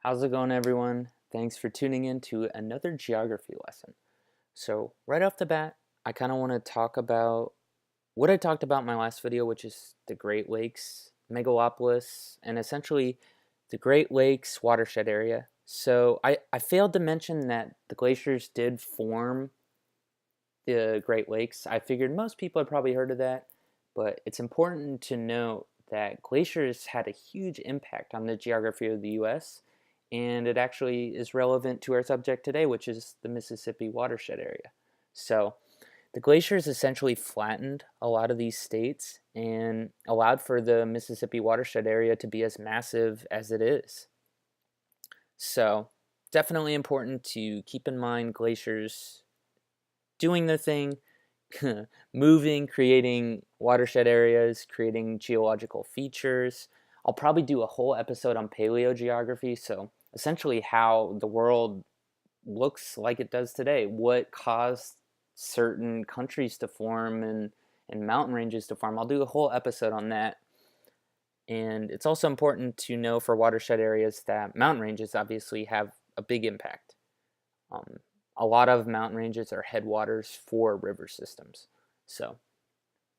How's it going, everyone? Thanks for tuning in to another geography lesson. So, right off the bat, I kind of want to talk about what I talked about in my last video, which is the Great Lakes, megalopolis, and essentially the Great Lakes watershed area. So, I failed to mention that the glaciers did form the Great Lakes. I figured most people had probably heard of that, but it's important to note that glaciers had a huge impact on the geography of the US, and it actually is relevant to our subject today, which is the Mississippi watershed area. So, the glaciers essentially flattened a lot of these states and allowed for the Mississippi watershed area to be as massive as it is. So, definitely important to keep in mind glaciers doing their thing, moving, creating watershed areas, creating geological features. I'll probably do a whole episode on paleogeography, so essentially how the world looks like it does today, what caused certain countries to form and mountain ranges to form. I'll do a whole episode on that. And it's also important to know for watershed areas that mountain ranges obviously have a big impact. Um, a lot of mountain ranges are headwaters for river systems. So,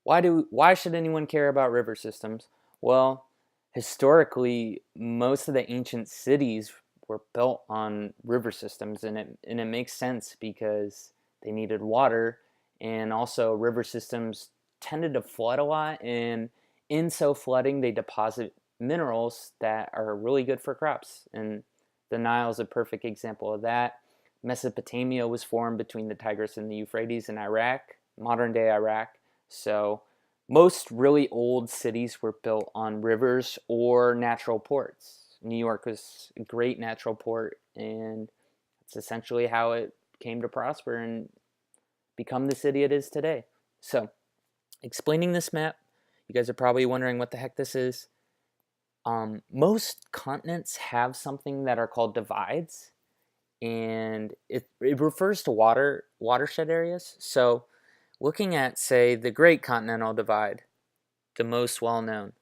why should anyone care about river systems? Well, historically, most of the ancient cities were built on river systems, and it makes sense because they needed water, and also river systems tended to flood a lot, and in so flooding, they deposit minerals that are really good for crops, and the Nile is a perfect example of that. Mesopotamia was formed between the Tigris and the Euphrates in Iraq, modern day Iraq. So most really old cities were built on rivers or natural ports. New York was a great natural port, and it's essentially how it came to prosper and become the city it is today. So, explaining this map, you guys are probably wondering what the heck this is. Most continents have something that are called divides, and it refers to watershed areas. So, looking at, say, the Great Continental Divide, the most well-known,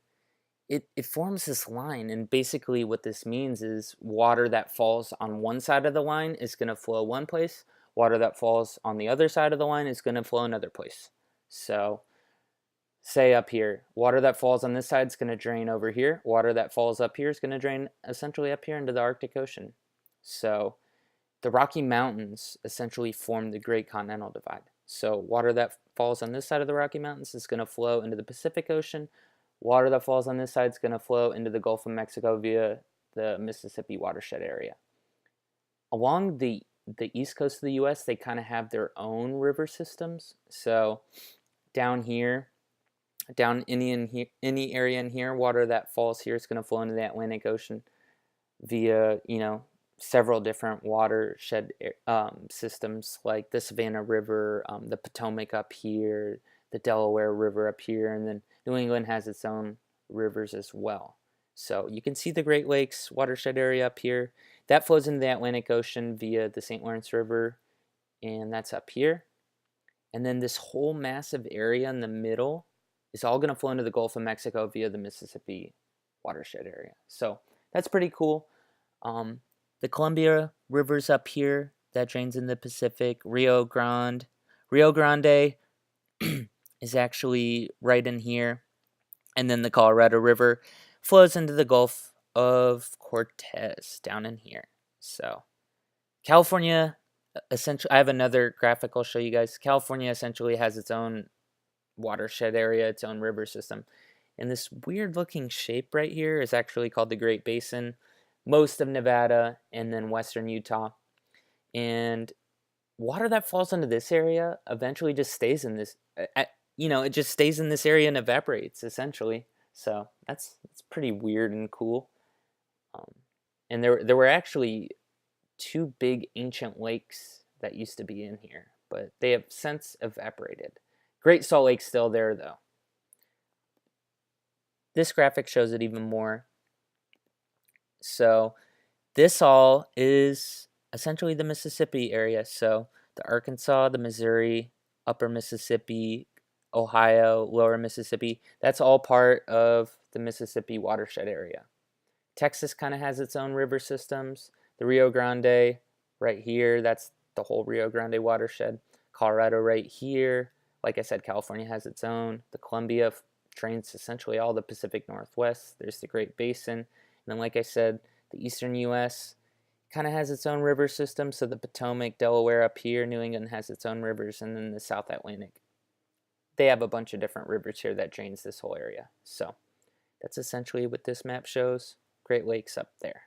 it forms this line, and basically what this means is water that falls on one side of the line is going to flow one place, water that falls on the other side of the line is going to flow another place. So, say up here, water that falls on this side is going to drain over here, water that falls up here is going to drain essentially up here into the Arctic Ocean. So, the Rocky Mountains essentially form the Great Continental Divide. So water that falls on this side of the Rocky Mountains is going to flow into the Pacific Ocean. Water that falls on this side is going to flow into the Gulf of Mexico via the Mississippi watershed area. Along the east coast of the U.S., they kind of have their own river systems. So down here, down any area in here, water that falls here is going to flow into the Atlantic Ocean via, several different watershed systems like the Savannah River, the Potomac up here, the Delaware River up here, and then New England has its own rivers as well. So you can see the Great Lakes watershed area up here. That flows into the Atlantic Ocean via the St. Lawrence River, and that's up here. And then this whole massive area in the middle is all going to flow into the Gulf of Mexico via the Mississippi watershed area. So that's pretty cool. The Columbia River's up here that drains in the Pacific. Rio Grande is actually right in here. And then the Colorado River flows into the Gulf of Cortez down in here. So California, essentially, I have another graphic I'll show you guys. California essentially has its own watershed area, its own river system. And this weird looking shape right here is actually called the Great Basin. Most of Nevada, and then western Utah. And water that falls into this area eventually just stays in this, it just stays in this area and evaporates, essentially. So that's pretty weird and cool. And there were actually two big ancient lakes that used to be in here, but they have since evaporated. Great Salt Lake's still there, though. This graphic shows it even more. So this all is essentially the Mississippi area. So the Arkansas, the Missouri, Upper Mississippi, Ohio, Lower Mississippi, that's all part of the Mississippi watershed area. Texas kind of has its own river systems. The Rio Grande right here, that's the whole Rio Grande watershed. Colorado right here. Like I said, California has its own. The Columbia drains essentially all the Pacific Northwest. There's the Great Basin. And then, like I said, the eastern U.S. kind of has its own river system. So the Potomac, Delaware up here, New England has its own rivers. And then the South Atlantic, they have a bunch of different rivers here that drains this whole area. So that's essentially what this map shows. Great Lakes up there.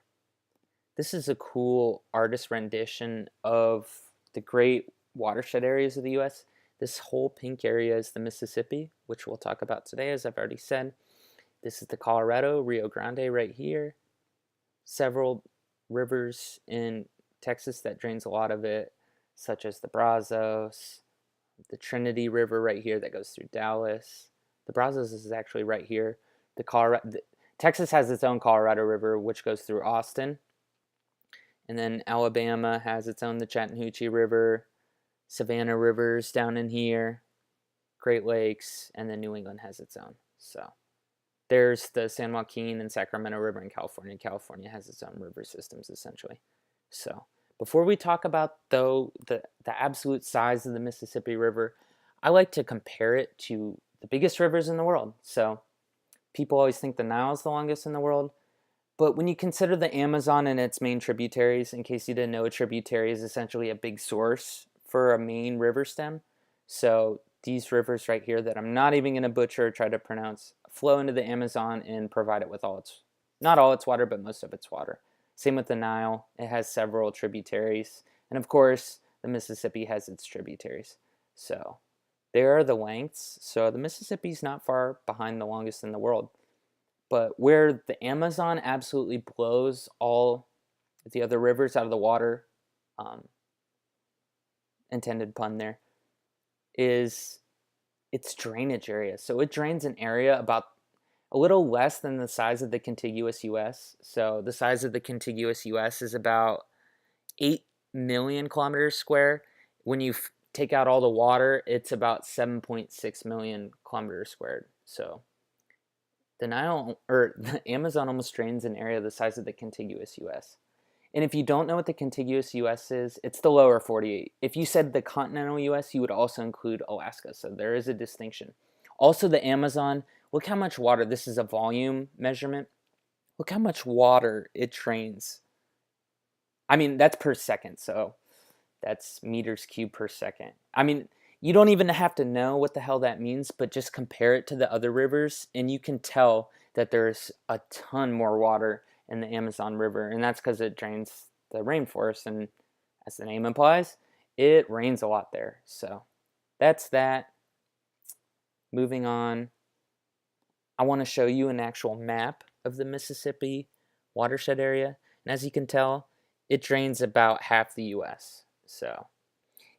This is a cool artist rendition of the great watershed areas of the U.S. This whole pink area is the Mississippi, which we'll talk about today, as I've already said. This is the Colorado, Rio Grande right here. Several rivers in Texas that drains a lot of it, such as the Brazos, the Trinity River right here that goes through Dallas. The Brazos is actually right here. Texas has its own Colorado River, which goes through Austin. And then Alabama has its own, the Chattahoochee River, Savannah Rivers down in here, Great Lakes, and then New England has its own. So there's the San Joaquin and Sacramento River in California. California has its own river systems, essentially. So before we talk about, though, the absolute size of the Mississippi River, I like to compare it to the biggest rivers in the world. So people always think the Nile is the longest in the world. But when you consider the Amazon and its main tributaries, in case you didn't know, a tributary is essentially a big source for a main river stem. So these rivers right here that I'm not even going to butcher or try to pronounce flow into the Amazon and provide it with not all its water, but most of its water. Same with the Nile. It has several tributaries. And of course, the Mississippi has its tributaries. So there are the lengths. So the Mississippi is not far behind the longest in the world. But where the Amazon absolutely blows all the other rivers out of the water, intended pun there, is its drainage area. So it drains an area about a little less than the size of the contiguous U.S. So the size of the contiguous U.S. is about 8 million kilometers square. When you take out all the water, it's about 7.6 million kilometers squared. So the Amazon almost drains an area the size of the contiguous U.S. And if you don't know what the contiguous U.S. is, it's the lower 48. If you said the continental U.S., you would also include Alaska. So there is a distinction. Also, the Amazon, look how much water, this is a volume measurement. Look how much water it drains. I mean, that's per second. So that's meters cubed per second. I mean, you don't even have to know what the hell that means, but just compare it to the other rivers, and you can tell that there's a ton more water in the Amazon River, and that's because it drains the rainforest, and as the name implies, it rains a lot there. So that's that. Moving on, I want to show you an actual map of the Mississippi watershed area, and as you can tell, it drains about half the U.S. So.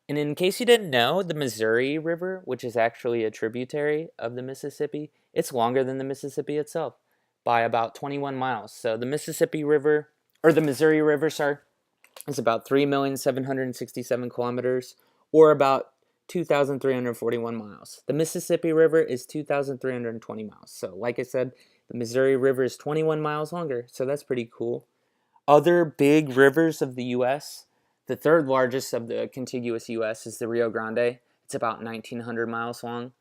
And in case you didn't know, the Missouri River, which is actually a tributary of the Mississippi, it's longer than the Mississippi itself by about 21 miles. So the Mississippi River, or the Missouri River, sorry, is about 3,767 kilometers, or about 2,341 miles. The Mississippi River is 2,320 miles. So like I said, the Missouri River is 21 miles longer, so that's pretty cool. Other big rivers of the U.S., the third largest of the contiguous U.S. is the Rio Grande. It's about 1,900 miles long.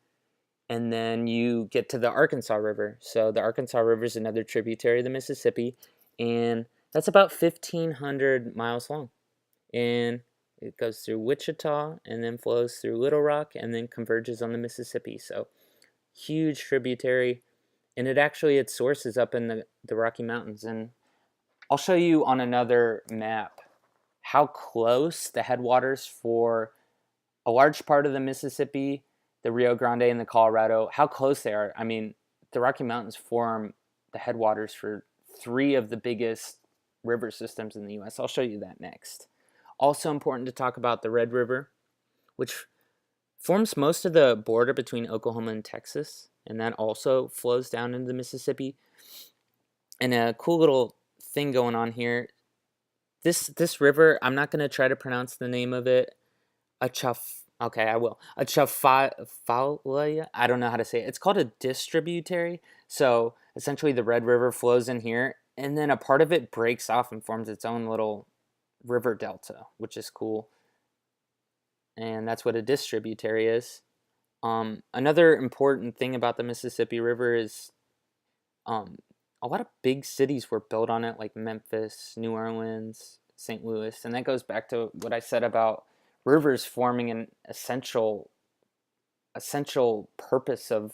And then you get to the Arkansas River. So the Arkansas River is another tributary of the Mississippi. And that's about 1,500 miles long. And it goes through Wichita and then flows through Little Rock and then converges on the Mississippi. So huge tributary. And its source is up in the Rocky Mountains. And I'll show you on another map how close the headwaters for a large part of the Mississippi, the Rio Grande, and the Colorado, how close they are. I mean, the Rocky Mountains form the headwaters for 3 of the biggest river systems in the U.S. I'll show you that next. Also important to talk about the Red River, which forms most of the border between Oklahoma and Texas, and that also flows down into the Mississippi. And a cool little thing going on here. This river, I'm not going to try to pronounce the name of it. Okay, I will. I don't know how to say it. It's called a distributary. So essentially the Red River flows in here, and then a part of it breaks off and forms its own little river delta, which is cool. And that's what a distributary is. Another important thing about the Mississippi River is um, a lot of big cities were built on it, like Memphis, New Orleans, St. Louis, and that goes back to what I said about rivers forming an essential purpose of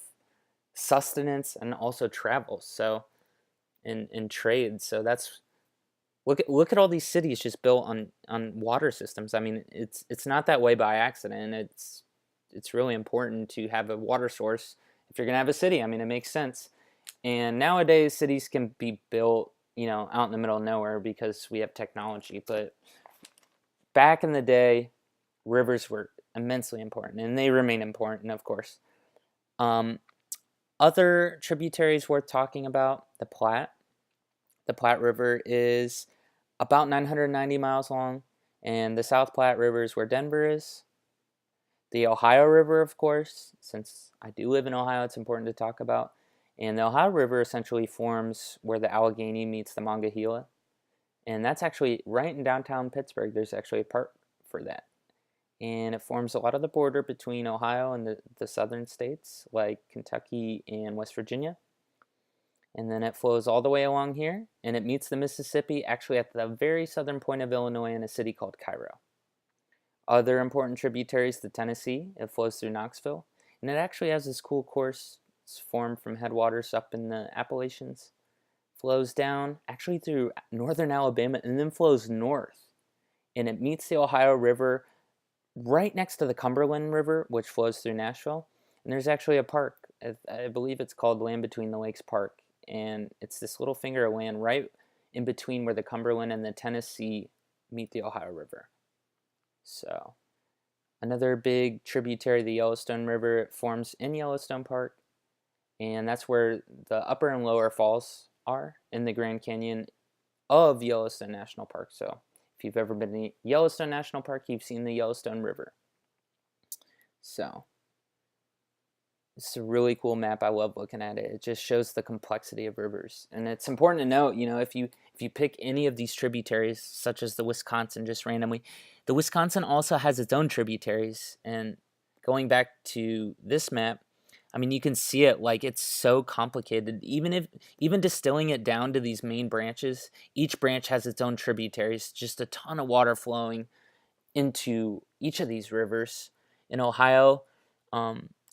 sustenance and also travel. So in trade. So that's look at all these cities just built on water systems. I mean, it's not that way by accident. It's really important to have a water source if you're gonna have a city. I mean, it makes sense. And nowadays, cities can be built, out in the middle of nowhere because we have technology. But back in the day, rivers were immensely important, and they remain important, of course. Um, Other tributaries worth talking about: the Platte. The Platte River is about 990 miles long, and the South Platte River is where Denver is. The Ohio River, of course, since I do live in Ohio, it's important to talk about. And the Ohio River essentially forms where the Allegheny meets the Monongahela. And that's actually right in downtown Pittsburgh. There's actually a park for that. And it forms a lot of the border between Ohio and the southern states, like Kentucky and West Virginia. And then it flows all the way along here, and it meets the Mississippi actually at the very southern point of Illinois in a city called Cairo. Other important tributaries, the Tennessee, it flows through Knoxville, and it actually has this cool course. It's formed from headwaters up in the Appalachians, flows down actually through northern Alabama, and then flows north, and it meets the Ohio River right next to the Cumberland River, which flows through Nashville. And there's actually a park, I believe it's called Land Between the Lakes Park, and it's this little finger of land right in between where the Cumberland and the Tennessee meet the Ohio River. So another big tributary, the Yellowstone River, it forms in Yellowstone Park, and that's where the upper and lower falls are in the Grand Canyon of Yellowstone National Park. So if you've ever been to Yellowstone National Park, you've seen the Yellowstone River. So it's a really cool map. I love looking at it. It just shows the complexity of rivers. And it's important to note, if you pick any of these tributaries, such as the Wisconsin, just randomly, the Wisconsin also has its own tributaries. And going back to this map, I mean, you can see it, like, it's so complicated. Even distilling it down to these main branches, each branch has its own tributaries, just a ton of water flowing into each of these rivers. In Ohio,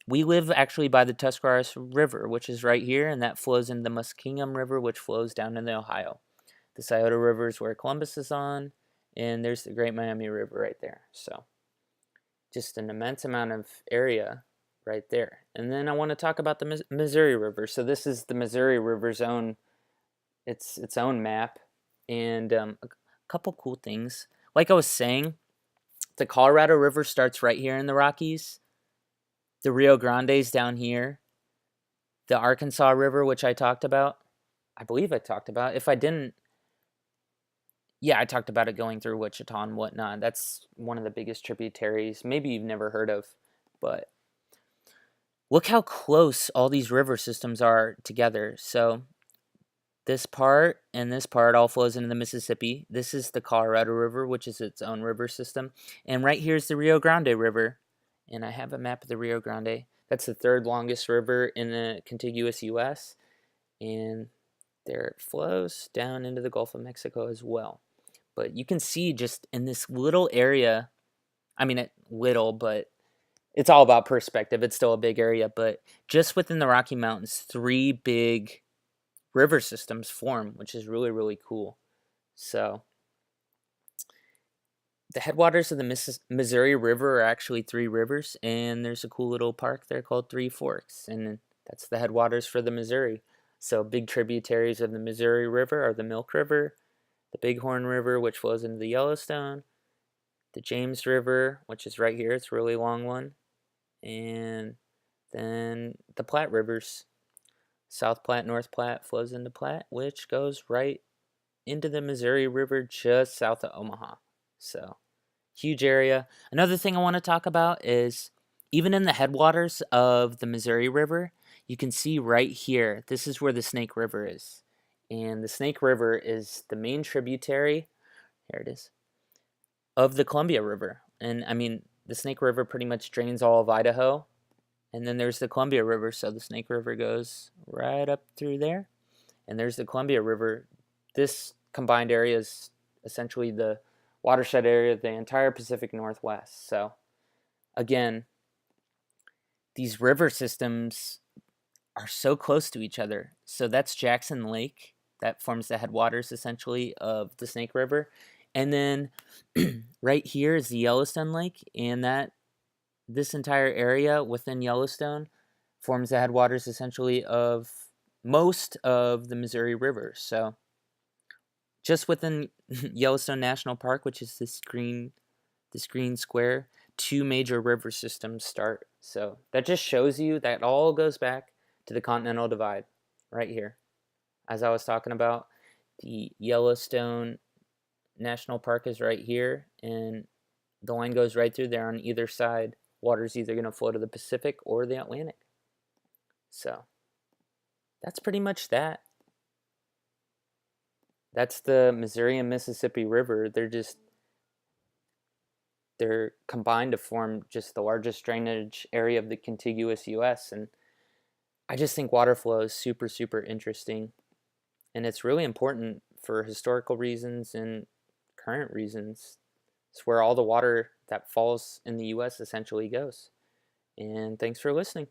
we live actually by the Tuscarawas River, which is right here, and that flows into the Muskingum River, which flows down into Ohio. The Scioto River is where Columbus is on, and there's the Great Miami River right there. So just an immense amount of area right there. And then I want to talk about the Missouri River. So this is the Missouri River's own, its own map, and a couple cool things. Like I was saying, the Colorado River starts right here in the Rockies. The Rio Grande's down here. The Arkansas River, which I talked about. I believe I talked about. If I didn't, yeah, I talked about it going through Wichita and whatnot. That's one of the biggest tributaries. Maybe you've never heard of, but look how close all these river systems are together. So this part and this part all flows into the Mississippi. This is the Colorado River, which is its own river system. And right here is the Rio Grande River. And I have a map of the Rio Grande. That's the third longest river in the contiguous U.S. And there it flows down into the Gulf of Mexico as well. But you can see just in this little area, I mean, little, but it's all about perspective. It's still a big area, but just within the Rocky Mountains, 3 big river systems form, which is really, really cool. So the headwaters of the Missouri River are actually 3 rivers, and there's a cool little park there called Three Forks, and that's the headwaters for the Missouri. So big tributaries of the Missouri River are the Milk River, the Bighorn River, which flows into the Yellowstone, the James River, which is right here, it's a really long one, and then the Platte Rivers. South Platte, North Platte flows into Platte, which goes right into the Missouri River just south of Omaha. So, huge area. Another thing I want to talk about is even in the headwaters of the Missouri River, you can see right here, this is where the Snake River is. And the Snake River is the main tributary, here it is, of the Columbia River. And I mean, the Snake River pretty much drains all of Idaho. And then there's the Columbia River, so the Snake River goes right up through there. And there's the Columbia River. This combined area is essentially the watershed area of the entire Pacific Northwest. So again, these river systems are so close to each other. So that's Jackson Lake that forms the headwaters essentially of the Snake River. And then right here is the Yellowstone Lake, and that this entire area within Yellowstone forms the headwaters essentially of most of the Missouri River. So just within Yellowstone National Park, which is this green square, two major river systems start. So that just shows you that all goes back to the Continental Divide right here. As I was talking about, the Yellowstone National Park is right here, and the line goes right through there on either side. Water's either going to flow to the Pacific or the Atlantic. So that's pretty much that. That's the Missouri and Mississippi River. They're combined to form just the largest drainage area of the contiguous U.S. And I just think water flow is super, super interesting. And it's really important for historical reasons and current reasons. It's where all the water that falls in the U.S. essentially goes. And thanks for listening.